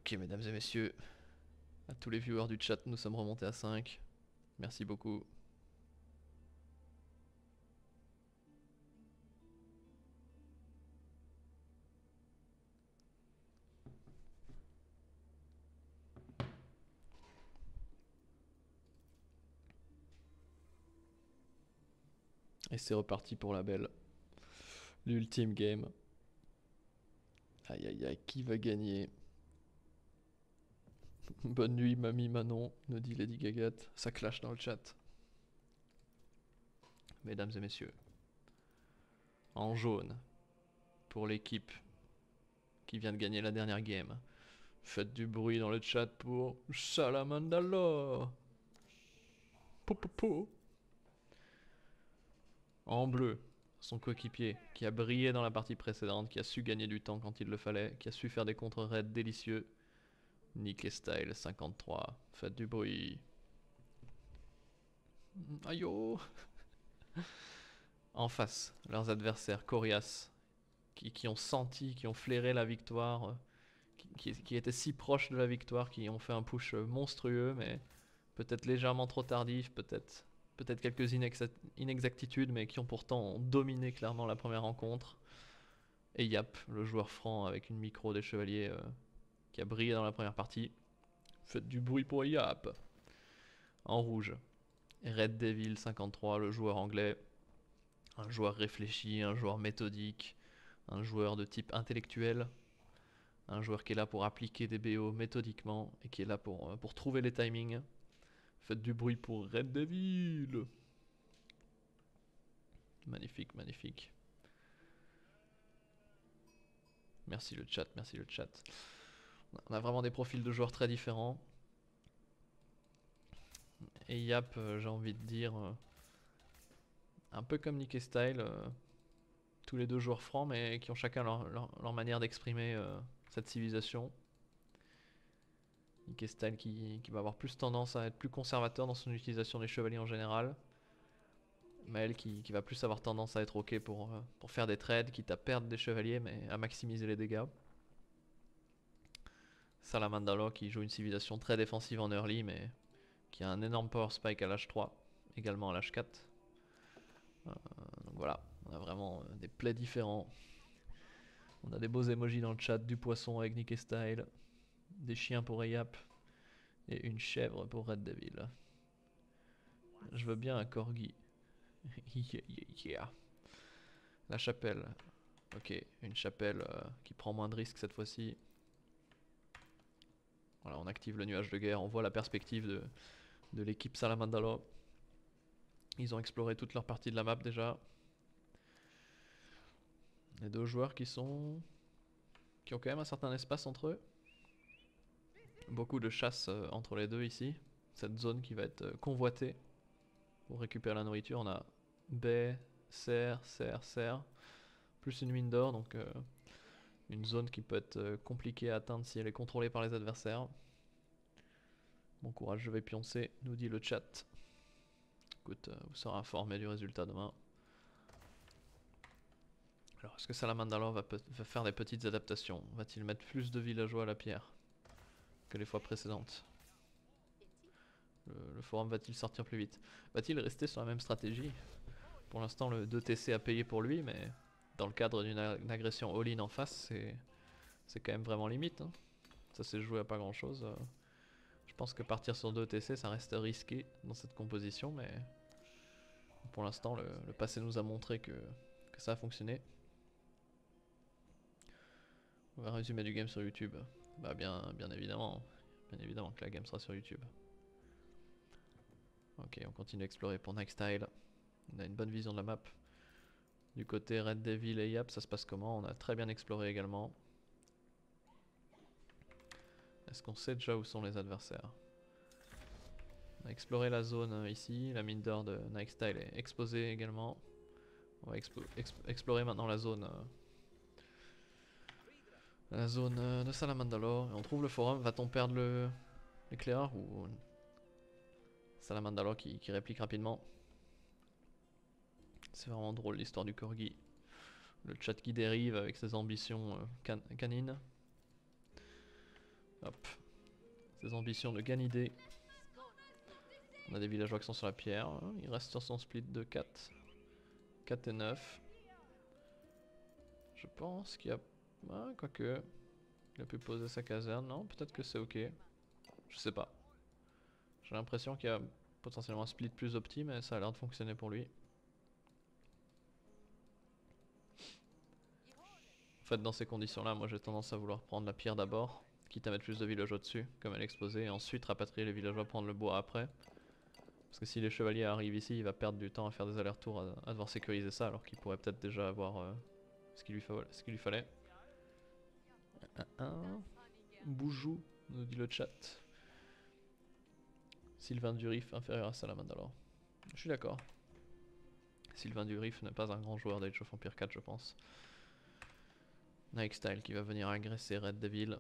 Ok, mesdames et messieurs, à tous les viewers du chat, nous sommes remontés à 5. Merci beaucoup. Et c'est reparti pour la belle. L'ultime game. Aïe aïe aïe, qui va gagner? Bonne nuit, mamie Manon, nous dit Lady Gaga. Ça clash dans le chat. Mesdames et messieurs, en jaune, pour l'équipe qui vient de gagner la dernière game. Faites du bruit dans le chat pour Salamandalo. Pou. En bleu, son coéquipier qui a brillé dans la partie précédente, qui a su gagner du temps quand il le fallait, qui a su faire des contre-raids délicieux. Nick Style 53, faites du bruit. Aïe oh. En face, leurs adversaires coriaces, qui ont senti, qui ont flairé la victoire, qui étaient si proches de la victoire, qui ont fait un push monstrueux, mais peut-être légèrement trop tardif, peut-être quelques inexactitudes, mais qui ont pourtant dominé clairement la première rencontre. Et Yap, le joueur franc avec une micro des chevaliers qui a brillé dans la première partie. Faites du bruit pour Yap. En rouge, Red Devil 53, le joueur anglais. Un joueur réfléchi, un joueur méthodique, un joueur de type intellectuel. Un joueur qui est là pour appliquer des BO méthodiquement et qui est là pour trouver les timings. Faites du bruit pour Red Devil. Magnifique, magnifique. Merci le chat, merci le chat. On a vraiment des profils de joueurs très différents. Et Yap, j'ai envie de dire, un peu comme Nick et Style, tous les deux joueurs francs, mais qui ont chacun leur manière d'exprimer cette civilisation. Nick et Style qui va avoir plus tendance à être plus conservateur dans son utilisation des chevaliers en général. Maël qui va plus avoir tendance à être ok pour faire des trades, quitte à perdre des chevaliers, mais à maximiser les dégâts. Salamandalo qui joue une civilisation très défensive en early, mais qui a un énorme power spike à l'âge 3, également à l'âge 4. Donc voilà, on a vraiment des plays différents. On a des beaux emojis dans le chat, du poisson avec Nick et Style, des chiens pour Ayap et une chèvre pour Red Devil. Je veux bien un corgi. Yeah. La chapelle. Ok, une chapelle qui prend moins de risques cette fois-ci. Voilà, on active le nuage de guerre, on voit la perspective de l'équipe Salamandalo. Ils ont exploré toute leur partie de la map déjà. Les deux joueurs qui ont quand même un certain espace entre eux. Beaucoup de chasse entre les deux ici. Cette zone qui va être convoitée pour récupérer la nourriture. On a baie, cerf, plus une mine d'or, donc une zone qui peut être compliquée à atteindre si elle est contrôlée par les adversaires. Bon courage, je vais pioncer, nous dit le chat. Écoute, vous serez informé du résultat demain. Alors, est-ce que Salamandalo va faire des petites adaptations? Va-t-il mettre plus de villageois à la pierre que les fois précédentes? Le forum va-t-il sortir plus vite? Va-t-il rester sur la même stratégie? Pour l'instant, le 2TC a payé pour lui, mais dans le cadre d'une agression all-in en face, c'est quand même vraiment limite. Hein. Ça s'est joué à pas grand-chose. Je pense que partir sur 2TC, ça reste risqué dans cette composition, mais pour l'instant, le passé nous a montré que ça a fonctionné. On va résumer du game sur YouTube. Bah bien évidemment que la game sera sur YouTube. Ok, on continue à explorer pour Nike Style. On a une bonne vision de la map. Du côté Red Devil et Yap, ça se passe comment? On a très bien exploré également. Est-ce qu'on sait déjà où sont les adversaires? On a exploré la zone ici, la mine d'or de Nike Style est exposée également. On va explorer maintenant la zone de Salamandalo. Et on trouve le forum. Va-t-on perdre l'éclaireur ou Salamandalo qui réplique rapidement? C'est vraiment drôle l'histoire du corgi. Le chat qui dérive avec ses ambitions canines. Hop. Ses ambitions de Ganidé. On a des villageois qui sont sur la pierre. Il reste sur son split de 4. 4 et 9. Je pense qu'il y a... Ah, quoique... Il a pu poser sa caserne. Non, peut-être que c'est ok. Je sais pas. J'ai l'impression qu'il y a potentiellement un split plus opti, mais ça a l'air de fonctionner pour lui. En fait, dans ces conditions-là, moi j'ai tendance à vouloir prendre la pierre d'abord, quitte à mettre plus de villageois dessus, comme elle est exposée, et ensuite rapatrier les villageois, prendre le bois après. Parce que si les chevaliers arrivent ici, il va perdre du temps à faire des allers-retours, à devoir sécuriser ça, alors qu'il pourrait peut-être déjà avoir ce qu'il lui fallait. Boujou, nous dit le chat. Sylvain Durif inférieur à Salamandalor. Je suis d'accord. Sylvain Durif n'est pas un grand joueur d'Age of Empire 4, je pense. Nightstyle qui va venir agresser Red Devil.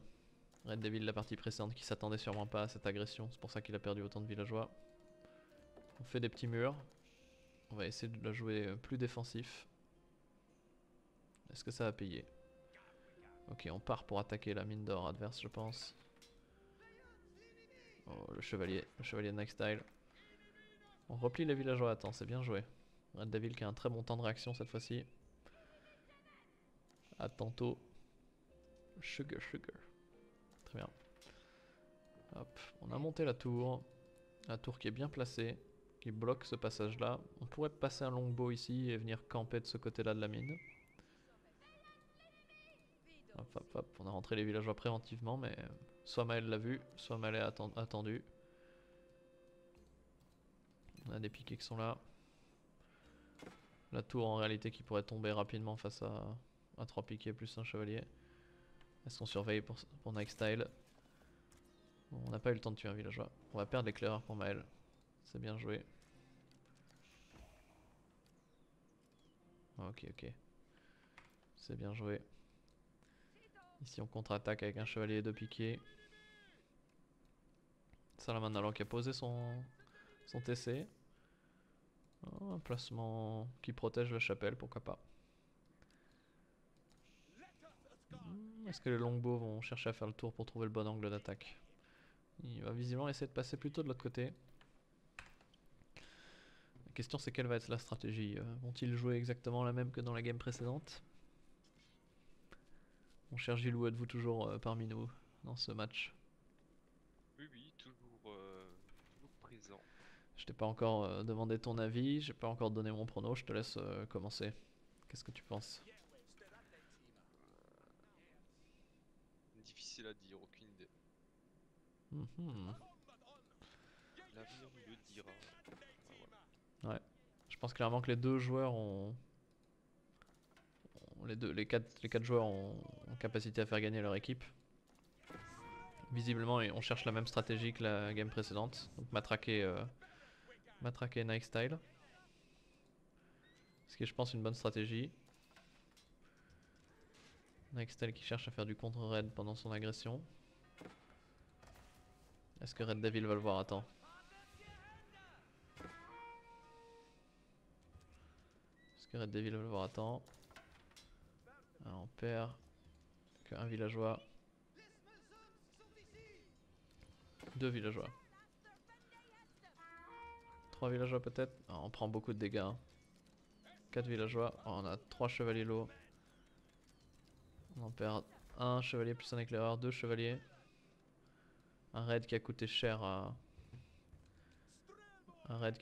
Red Devil, la partie précédente, qui s'attendait sûrement pas à cette agression. C'est pour ça qu'il a perdu autant de villageois. On fait des petits murs. On va essayer de la jouer plus défensif. Est-ce que ça va payer? Ok, on part pour attaquer la mine d'or adverse, je pense. Oh, le chevalier de Nightstyle. On replie les villageois à temps, c'est bien joué. Red Devil qui a un très bon temps de réaction cette fois-ci. À tantôt. Sugar. Très bien. Hop, on a monté la tour. La tour qui est bien placée, qui bloque ce passage-là. On pourrait passer un longbow ici et venir camper de ce côté-là de la mine. Hop, on a rentré les villageois préventivement, mais soit Maël l'a vu, soit Maël a attendu. On a des piquets qui sont là. La tour en réalité qui pourrait tomber rapidement face à 3 piquets plus un chevalier. Est-ce qu'on surveille pour Nightstyle? Bon, on n'a pas eu le temps de tuer un villageois. On va perdre l'éclaireur pour Maël. C'est bien joué. Ok. C'est bien joué. Ici on contre-attaque avec un chevalier et 2 piquets. Salamandalor qui a posé son TC. Oh, un placement qui protège la chapelle, pourquoi pas. Est-ce que les longbows vont chercher à faire le tour pour trouver le bon angle d'attaque? Il va visiblement essayer de passer plutôt de l'autre côté. La question c'est quelle va être la stratégie. Vont-ils jouer exactement la même que dans la game précédente? Mon cher Gilou, êtes-vous toujours parmi nous dans ce match? Oui, toujours présent. Je t'ai pas encore demandé ton avis, j'ai pas encore donné mon prono, je te laisse commencer. Qu'est-ce que tu penses? Difficile à dire, aucune idée. Mhm. L'avenir nous le dira. Ouais. Je pense clairement que les deux joueurs les quatre joueurs ont capacité à faire gagner leur équipe. Visiblement, on cherche la même stratégie que la game précédente. Donc matraquer Nightstyle. Ce qui est, je pense, une bonne stratégie. Nightstyle qui cherche à faire du contre-raid pendant son agression. Est-ce que Red Devil va le voir? Attends. Est-ce que Red Devil va le voir? Attends. Alors on perd qu'un villageois. 2 villageois. 3 villageois peut-être. On prend beaucoup de dégâts. 4 villageois. Oh, on a 3 chevaliers lourds. On en perd un chevalier plus un éclaireur, 2 chevaliers. Un raid qui a coûté cher à... Red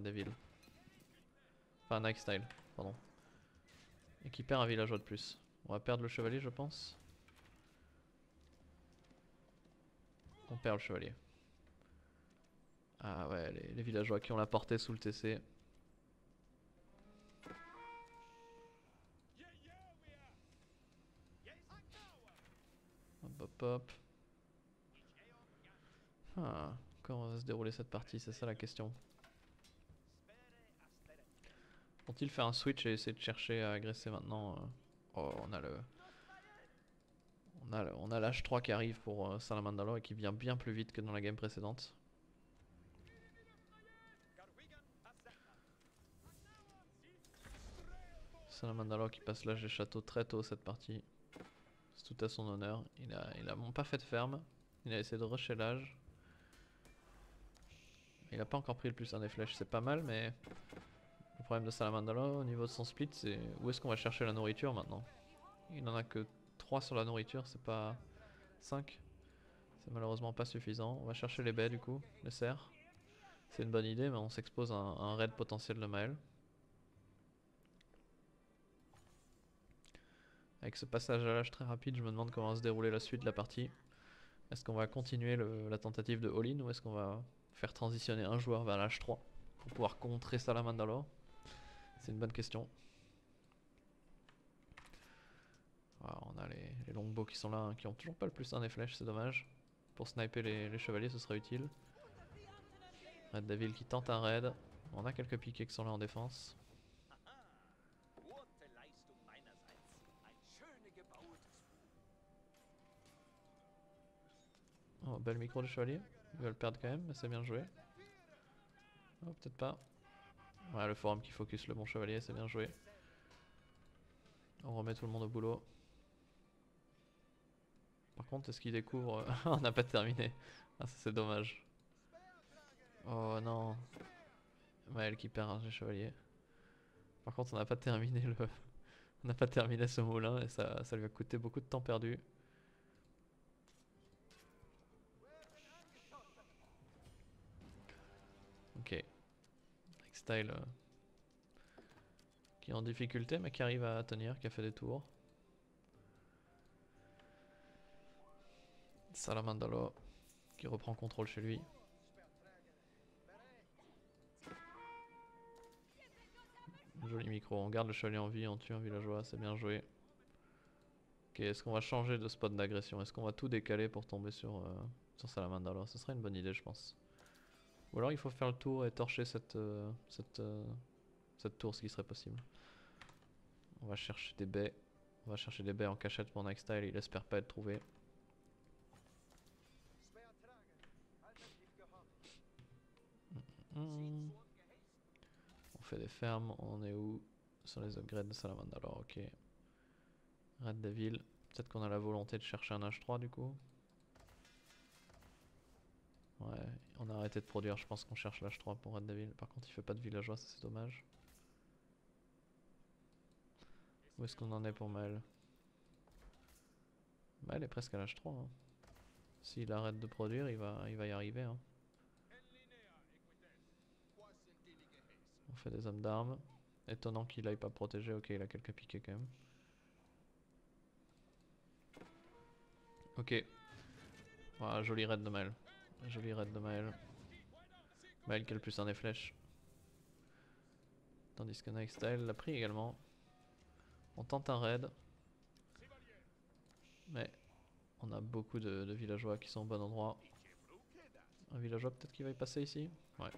Devil. Enfin, Nightstyle, pardon. Et qui perd un villageois de plus. On va perdre le chevalier, je pense. On perd le chevalier. Ah ouais, les villageois qui ont la portée sous le TC. Hop. Ah, comment va se dérouler cette partie? C'est ça la question. Vont-ils faire un switch et essayer de chercher à agresser maintenant? Oh, on a l'H3 qui arrive pour Salamandalor et qui vient bien plus vite que dans la game précédente. Salamandalor qui passe l'âge des châteaux très tôt cette partie. C'est tout à son honneur. Il a pas fait de ferme. Il a essayé de rusher l'âge. Il a pas encore pris le plus un des flèches, c'est pas mal, mais le problème de Salamandala au niveau de son split, c'est où est-ce qu'on va chercher la nourriture maintenant. Il en a que 3 sur la nourriture, c'est pas 5. C'est malheureusement pas suffisant. On va chercher les baies du coup, les cerfs. C'est une bonne idée, mais on s'expose à un raid potentiel de Maël. Avec ce passage à l'âge très rapide, je me demande comment va se dérouler la suite de la partie. Est-ce qu'on va continuer la tentative de all-in ou est-ce qu'on va faire transitionner un joueur vers l'âge 3 pour pouvoir contrer Salamandalor? C'est une bonne question. Voilà, on a les longbows qui sont là, hein, qui ont toujours pas le plus 1 des flèches, c'est dommage. Pour sniper les chevaliers, ce serait utile. Red Devil qui tente un raid. On a quelques piquets qui sont là en défense. Oh, bel micro du chevalier. Il va le perdre quand même, mais c'est bien joué. Oh, peut-être pas. Ouais, le forum qui focus le bon chevalier, c'est bien joué. On remet tout le monde au boulot. Par contre, est-ce qu'il découvre... On n'a pas terminé. Ah, ça c'est dommage. Oh non. Maël qui perd un chevalier. Par contre, on n'a pas terminé le... On n'a pas terminé ce moulin et ça lui a coûté beaucoup de temps perdu. Ok. Style qui est en difficulté mais qui arrive à tenir, qui a fait des tours. Salamandalo qui reprend contrôle chez lui. Joli micro, on garde le chevalier en vie, on tue un villageois, c'est bien joué. Ok, est-ce qu'on va changer de spot d'agression? Est-ce qu'on va tout décaler pour tomber sur Salamandalo? Ce serait une bonne idée je pense. Ou alors il faut faire le tour et torcher cette tour, ce qui serait possible. On va chercher des baies. On va chercher des baies en cachette pour Nightstyle, il espère pas être trouvé. On fait des fermes, on est où? Sur les upgrades de Salamandalor, ok. Red Devil, peut-être qu'on a la volonté de chercher un H3 du coup. Ouais, on a arrêté de produire, je pense qu'on cherche l'H3 pour Red Devil. Par contre il fait pas de villageois, ça c'est dommage. Où est-ce qu'on en est pour Maël? Maël est presque à l'H3 hein. S'il arrête de produire, il va y arriver hein. On fait des hommes d'armes. Étonnant qu'il aille pas protéger, ok il a quelques piquets quand même. Ok. Voilà, joli raid de Maël. Joli raid de Maël. Maël qui a le plus un des flèches. Tandis que Nightstyle l'a pris également. On tente un raid. Mais on a beaucoup de villageois qui sont au bon endroit. Un villageois peut-être qui va y passer ici? Ouais.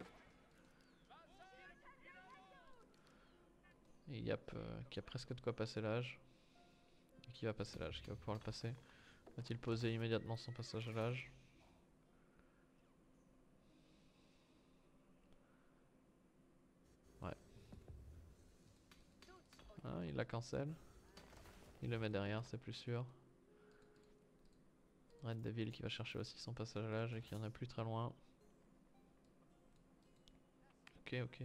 Et Yap qui a presque de quoi passer l'âge. Et qui va passer l'âge, qui va pouvoir le passer. Va-t-il poser immédiatement son passage à l'âge? Ouais. Ah, il la cancel. Il le met derrière, c'est plus sûr. Red Devil qui va chercher aussi son passage à l'âge et qui en a plus très loin. Ok, ok.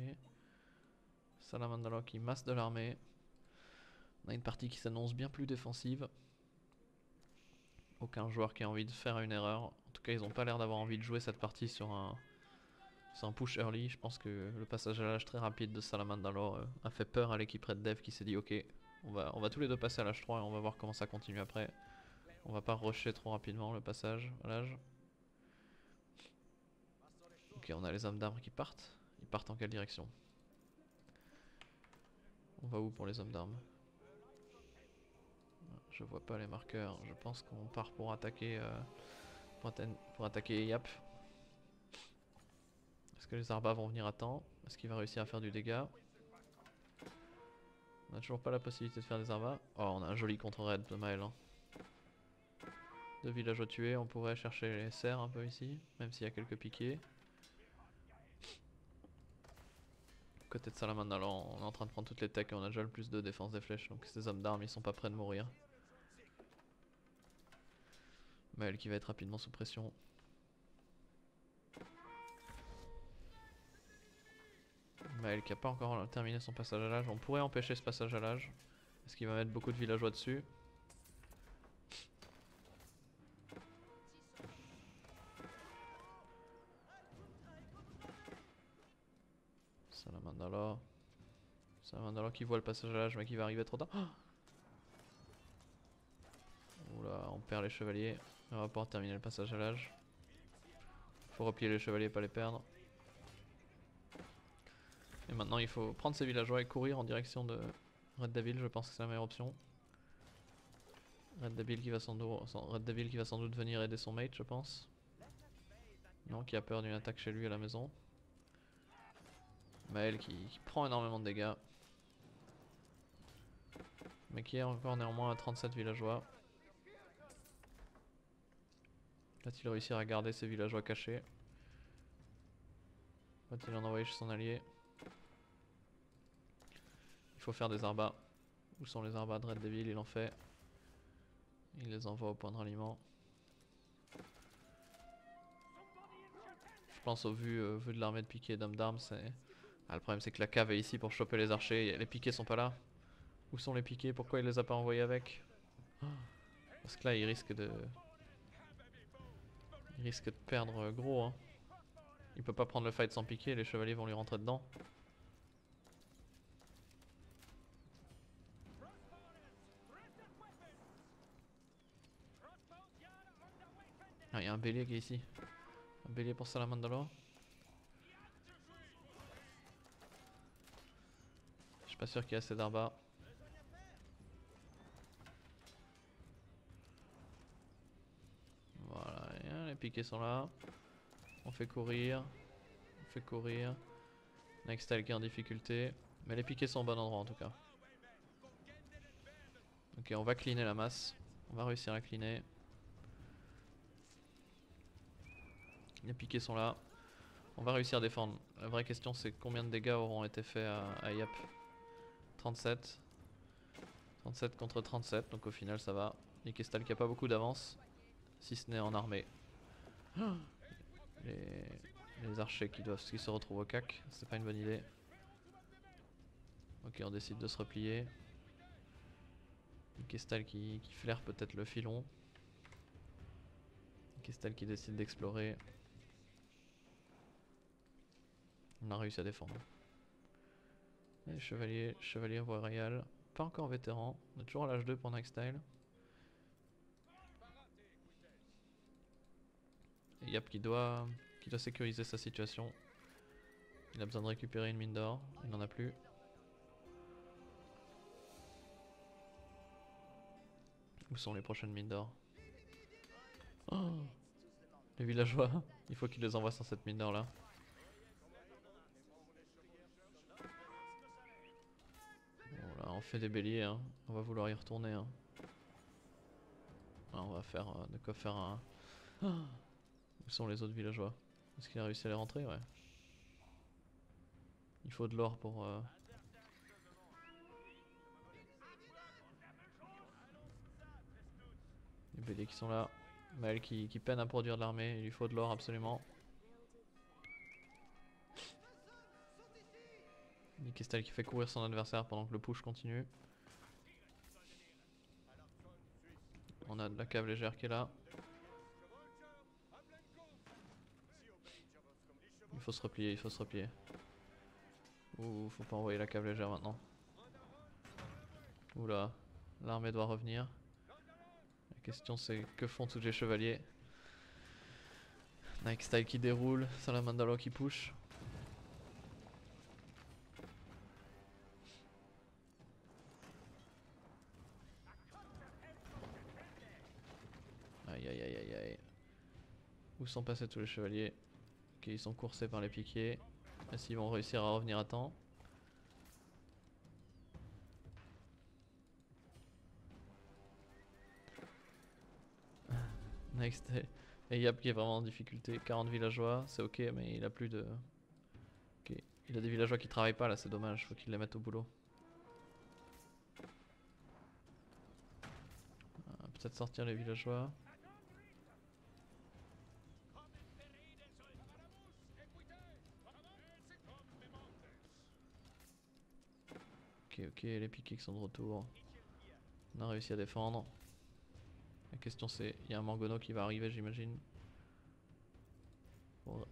Salamandalo qui masse de l'armée. On a une partie qui s'annonce bien plus défensive. Aucun joueur qui a envie de faire une erreur. En tout cas, ils n'ont pas l'air d'avoir envie de jouer cette partie sur un push early. Je pense que le passage à l'âge très rapide de Salamandalo a fait peur à l'équipe Red Dev qui s'est dit ok, on va tous les deux passer à l'âge 3 et on va voir comment ça continue après. On va pas rusher trop rapidement le passage à l'âge. Ok, on a les hommes d'armes qui partent. Ils partent en quelle direction? On va où pour les hommes d'armes? Je vois pas les marqueurs. Je pense qu'on part pour attaquer Yap. Est-ce que les Arbas vont venir à temps? Est-ce qu'il va réussir à faire du dégât? On n'a toujours pas la possibilité de faire des Arbas. Oh, on a un joli contre-raid de Maël. Hein. Deux villageois tués, on pourrait chercher les serres un peu ici, même s'il y a quelques piquets. Côté de Salamandre, on est en train de prendre toutes les techs et on a déjà le plus de défense des flèches, donc ces hommes d'armes ils sont pas prêts de mourir. Maël qui va être rapidement sous pression. Maël qui a pas encore terminé son passage à l'âge. On pourrait empêcher ce passage à l'âge. Parce qu'il va mettre beaucoup de villageois dessus. Salamandala. Salamandala qui voit le passage à l'âge mais qui va arriver trop tard. Oh, oula, on perd les chevaliers. On va pouvoir terminer le passage à l'âge. Faut replier les chevaliers, pas les perdre. Et maintenant il faut prendre ses villageois et courir en direction de Red Devil, je pense que c'est la meilleure option. Red Devil qui va sans doute venir aider son mate, je pense. Non, qui a peur d'une attaque chez lui à la maison. Maël qui prend énormément de dégâts. Mais qui est encore néanmoins à 37 villageois. Va-t-il réussir à garder ses villageois cachés? Va-t-il en envoyer chez son allié? Il faut faire des arbas. Où sont les arbas de Red Devil? Il en fait. Il les envoie au point de ralliement. Je pense au vu de l'armée de piquets et d'hommes d'armes, c'est... Ah, le problème c'est que la cave est ici pour choper les archers. Les piquets sont pas là. Où sont les piquets? Pourquoi il les a pas envoyés avec? Parce que là il risque de... Il risque de perdre gros hein. Il peut pas prendre le fight sans piquer, les chevaliers vont lui rentrer dedans. Ah, il y a un bélier qui est ici. Un bélier pour Salamandala. Je suis pas sûr qu'il y ait assez d'arbas. Voilà, les piquets sont là. On fait courir. On fait courir. Nextile qui est en difficulté. Mais les piquets sont au bon endroit en tout cas. Ok, on va cleaner la masse. On va réussir à cleaner. Les piquets sont là. On va réussir à défendre. La vraie question c'est combien de dégâts auront été faits à Yap. 37. 37 contre 37, donc au final ça va. Nikestal qui a pas beaucoup d'avance. Si ce n'est en armée. Les archers qui se retrouvent au cac, c'est pas une bonne idée. Ok, on décide de se replier. Nikestal qui flaire peut-être le filon. Nikestal qui décide d'explorer. On a réussi à défendre. Et chevalier royal. Pas encore vétéran. On est toujours à l'âge 2 pour Nightstyle. Et Yap qui doit sécuriser sa situation. Il a besoin de récupérer une mine d'or. Il n'en a plus. Où sont les prochaines mines d'or? Oh, les villageois. Il faut qu'il les envoie sans cette mine d'or là. Bon là on fait des béliers hein. On va vouloir y retourner hein. Ah, on va faire de quoi faire un... Oh, où sont les autres villageois? Est-ce qu'il a réussi à les rentrer? Ouais. Il faut de l'or pour... Les béliers qui sont là. Maël qui peine à produire de l'armée. Il lui faut de l'or absolument. Nikestal qui fait courir son adversaire pendant que le push continue. On a de la cave légère qui est là. Il faut se replier, il faut se replier. Ouh, faut pas envoyer la cave légère maintenant. Oula, l'armée doit revenir. La question c'est que font tous les chevaliers? Nightstyle qui déroule, Salamandala qui push. Aïe aïe aïe aïe aïe. Où sont passés tous les chevaliers? Ok, ils sont coursés par les piquiers. Est-ce qu'ils vont réussir à revenir à temps? Next. Et Yap qui est vraiment en difficulté. 40 villageois, c'est ok, mais il a plus de... Ok, il a des villageois qui travaillent pas là, c'est dommage, faut qu'il les mette au boulot. Peut-être sortir les villageois. Ok, les piquets qui sont de retour. On a réussi à défendre. La question c'est, il y a un Mangono qui va arriver j'imagine. Pour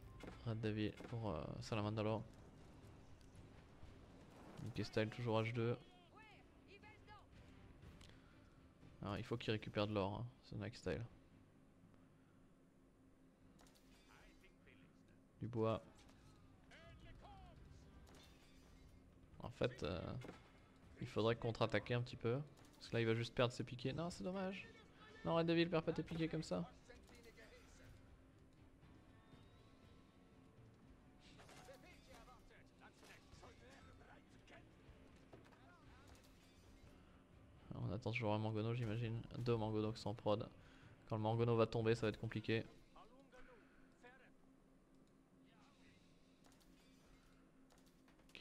Red Devil, pour Salamandalor. Nicky Style toujours H2. Alors il faut qu'il récupère de l'or, hein, ce Nike Style. Du bois. En fait, il faudrait contre-attaquer un petit peu. Parce que là il va juste perdre ses piquets. Non, c'est dommage. Non, Red Devil, perd pas tes piquets comme ça. On attend toujours un Mangono j'imagine. Deux Mangono qui sont en prod. Quand le Mangono va tomber ça va être compliqué.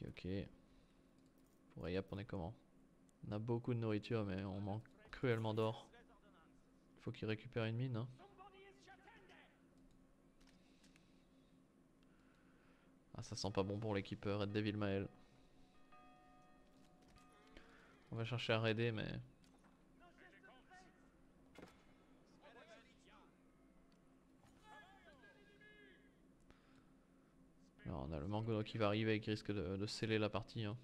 Ok. Pour Ayap on est comment? On a beaucoup de nourriture mais on manque cruellement d'or. Il faut qu'il récupère une mine. Hein. Ah ça sent pas bon pour l'équipe Red Devil Mael. On va chercher à raider mais... Alors on a le Mangono qui va arriver et qui risque de sceller la partie. Hein.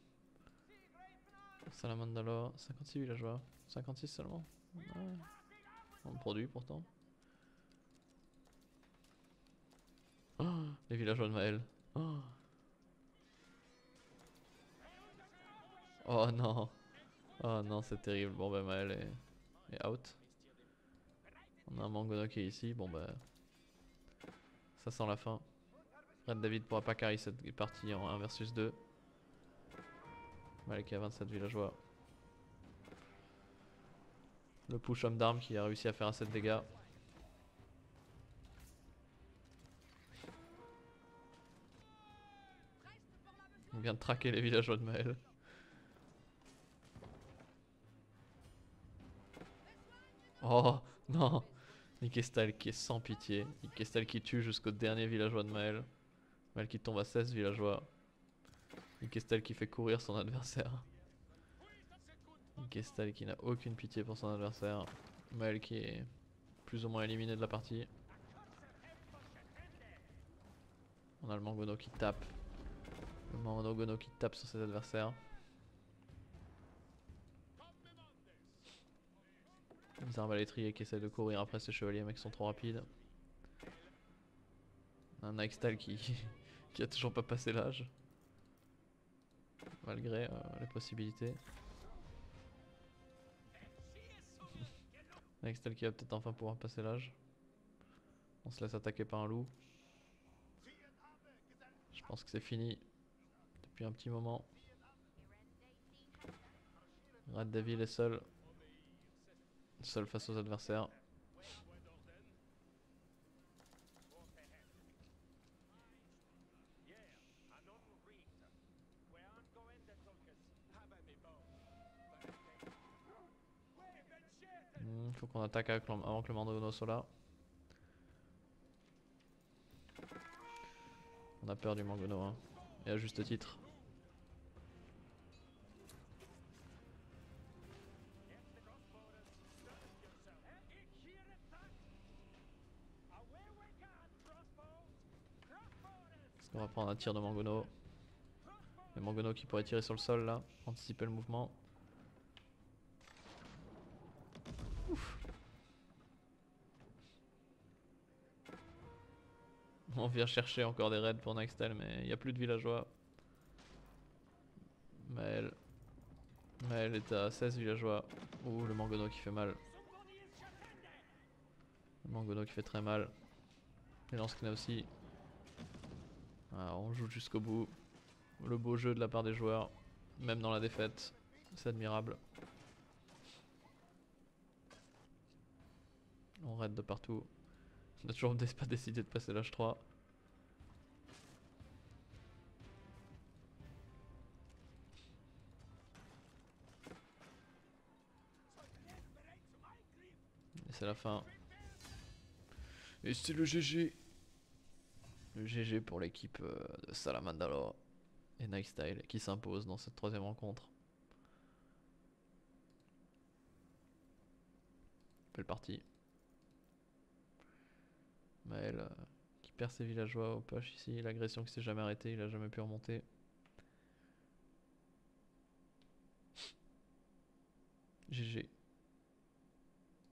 Salamandalor, 56 villageois. 56 seulement. Ouais. On produit pourtant. Oh, les villageois de Maël. Oh. Oh non. Oh non, c'est terrible. Bon bah Maël est out. On a un Mangono qui est ici. Bon bah... Ça sent la fin. Red David pourra pas carry cette partie en 1 versus 2. Malek a 27 villageois. Le push homme d'armes qui a réussi à faire assez de dégâts. On vient de traquer les villageois de Maël. Oh non. Nikestal qui est sans pitié. Nikestal qui tue jusqu'au dernier villageois de Maël. Maël qui tombe à 16 villageois. Nikestal qui fait courir son adversaire. Nikestal qui n'a aucune pitié pour son adversaire. Maël qui est plus ou moins éliminé de la partie. On a le Mangono qui tape. Le Mangono qui tape sur ses adversaires. Les arbalétriers qui essaient de courir après ces chevaliers mais qui sont trop rapides. Un Nike Style qui a toujours pas passé l'âge. Malgré les possibilités. Nike Style qui va peut-être enfin pouvoir passer l'âge. On se laisse attaquer par un loup. Je pense que c'est fini depuis un petit moment. Red Devil est seul. Seul face aux adversaires. Faut qu'on attaque avant que le Mangono soit là. On a peur du Mangono, hein. Et à juste titre. On va prendre un tir de Mangono. Le Mangono qui pourrait tirer sur le sol là, anticiper le mouvement. Ouf. On vient chercher encore des raids pour Nextel mais il n'y a plus de villageois. Maël est à 16 villageois. Ouh, le Mangono qui fait mal. Le Mangono qui fait très mal. Les lance-clés aussi. Ah, on joue jusqu'au bout. Le beau jeu de la part des joueurs, même dans la défaite. C'est admirable. On raid de partout. On a toujours pas décidé de passer l'âge 3. Et c'est la fin. Et c'est le GG. Le GG pour l'équipe de Salamandalor et Nike Style qui s'impose dans cette troisième rencontre. Belle partie. Maël qui perd ses villageois au push ici. L'agression qui s'est jamais arrêtée, il a jamais pu remonter. GG.